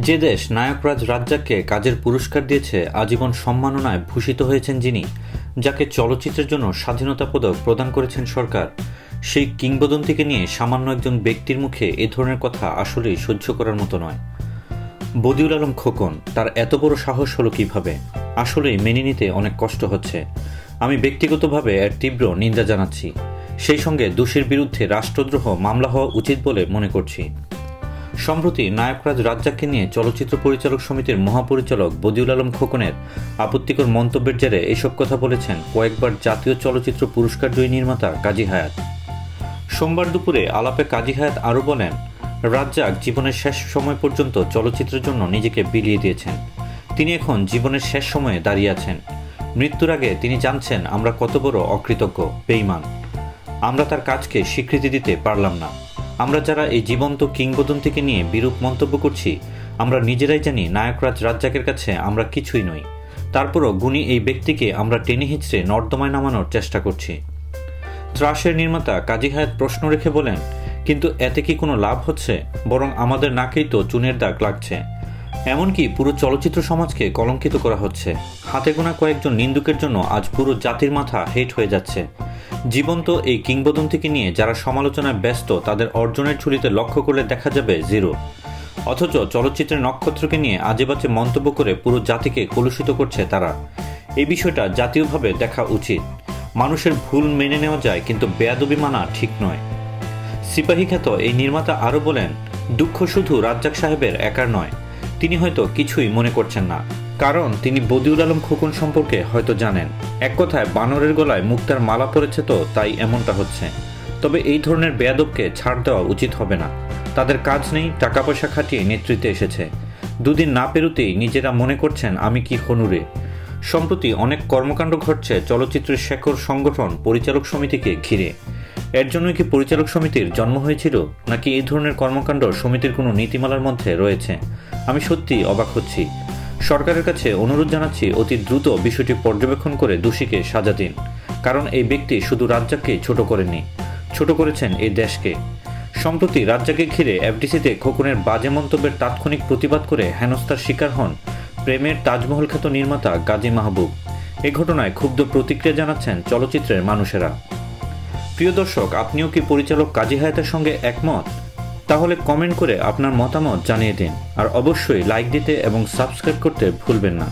যে দেশ নায়করাজ রাজ্জাককে কাজের পুরস্কার দিয়েছে, আজীবন সম্মাননায় ভূষিত হয়েছেন যিনি, যাকে চলচ্চিত্রের জন্য স্বাধীনতা পদক প্রদান করেছেন সরকার, সেই কিংবদন্তিকে নিয়ে সামান্য একজন ব্যক্তির মুখে এ ধরনের কথা আসলেই সহ্য করার মতো নয়। বদিউল আলম খোকন, তার এত বড় সাহস হলো কিভাবে? আসলেই মেনে নিতে অনেক কষ্ট হচ্ছে। আমি ব্যক্তিগতভাবে এর তীব্র নিন্দা জানাচ্ছি। সেই সঙ্গে দোষীর বিরুদ্ধে রাষ্ট্রদ্রোহ মামলা হওয়া উচিত বলে মনে করছি। সম্প্রতি নায়করাজ রাজ্জাককে নিয়ে চলচ্চিত্র পরিচালক সমিতির মহাপরিচালক বদিউল আলম খোকনের আপত্তিকর মন্তব্যের জেরে এসব কথা বলেছেন কয়েকবার জাতীয় চলচ্চিত্র পুরস্কার জয়ী নির্মাতা কাজী হায়াৎ। সোমবার দুপুরে আলাপে কাজী হায়াৎ আরও বলেন, রাজ্জাক জীবনের শেষ সময় পর্যন্ত চলচ্চিত্রের জন্য নিজেকে বিলিয়ে দিয়েছেন। তিনি এখন জীবনের শেষ সময়ে দাঁড়িয়ে আছেন। মৃত্যুর আগে তিনি জানছেন আমরা কত বড় অকৃতজ্ঞ, বেঈমান। আমরা তার কাজকে স্বীকৃতি দিতে পারলাম না। আমরা যারা এই জীবন্ত কিংবদন্তিকে নিয়ে বিরূপ মন্তব্য করছি, আমরা নিজেরাই জানি নায়করাজ রাজ্জাকের কাছে আমরা কিছুই নই। তারপরও গুণী এই ব্যক্তিকে আমরা টেনে হিঁচড়ে নর্দমায় নামানোর চেষ্টা করছি। ত্রাসের নির্মাতা কাজী হায়াৎ প্রশ্ন রেখে বলেন, কিন্তু এতে কি কোনো লাভ হচ্ছে? বরং আমাদের নাকেই তো চুনের দাগ লাগছে। এমনকি পুরো চলচ্চিত্র সমাজকে কলঙ্কিত করা হচ্ছে। হাতে গোনা কয়েকজন নিন্দুকের জন্য আজ পুরো জাতির মাথা হেট হয়ে যাচ্ছে। জীবন্ত এই কিংবদন্তিকে নিয়ে যারা সমালোচনায় ব্যস্ত, তাদের অর্জনের ঝুলিতে লক্ষ্য করলে দেখা যাবে জিরো। অথচ চলচ্চিত্রের নক্ষত্রকে নিয়ে আজেবাজে মন্তব্য করে পুরো জাতিকে কলুষিত করছে তারা। এই বিষয়টা জাতীয়ভাবে দেখা উচিত। মানুষের ভুল মেনে নেওয়া যায়, কিন্তু বেয়াদবি মানা ঠিক নয়। সিপাহী খ্যাত এই নির্মাতা আরও বলেন, দুঃখ শুধু রাজ্জাক সাহেবের একার নয়। তিনি হয়তো কিছুই মনে করছেন না, কারণ তিনি বদিউল আলম খোকন সম্পর্কে হয়তো জানেন। এক কথায় বানরের গলায় মুক্তার মালা পড়েছে, তো তাই এমনটা হচ্ছে। তবে এই ধরনের বেয়াদবকে ছাড় দেওয়া উচিত হবে না। তাদের কাজ নেই, টাকা পয়সা খাটিয়ে নেতৃত্বে এসেছে। দুদিন না পেরোতেই নিজেরা মনে করছেন আমি কি হনুরে। সম্প্রতি অনেক কর্মকাণ্ড ঘটছে চলচ্চিত্রের শেকড় সংগঠন পরিচালক সমিতিকে ঘিরে। এর জন্যই কি পরিচালক সমিতির জন্ম হয়েছিল, নাকি এই ধরনের কর্মকাণ্ড সমিতির কোনো নীতিমালার মধ্যে রয়েছে? আমি সত্যি অবাক হচ্ছি। সরকারের কাছে অনুরোধ জানাচ্ছি, অতি দ্রুত বিষয়টি পর্যবেক্ষণ করে দোষীকে সাজা দিন। কারণ এই ব্যক্তি শুধু রাজ্জাককেই ছোট করেননি, ছোট করেছেন এই দেশকে। সম্প্রতি রাজ্জাককে ঘিরে এফডিসিতে খোকনের বাজে মন্তব্যের তাৎক্ষণিক প্রতিবাদ করে হেনস্থার শিকার হন প্রেমের তাজমহল খ্যাত নির্মাতা গাজী মাহবুব। এ ঘটনায় ক্ষুব্ধ প্রতিক্রিয়া জানাচ্ছেন চলচ্চিত্রের মানুষেরা। প্রিয় দর্শক, আপনিও কি পরিচালক কাজী হায়াতের সঙ্গে একমত? তাহলে কমেন্ট করে আপনার মতামত জানিয়ে দিন। আর অবশ্যই লাইক দিতে এবং সাবস্ক্রাইব করতে ভুলবেন না।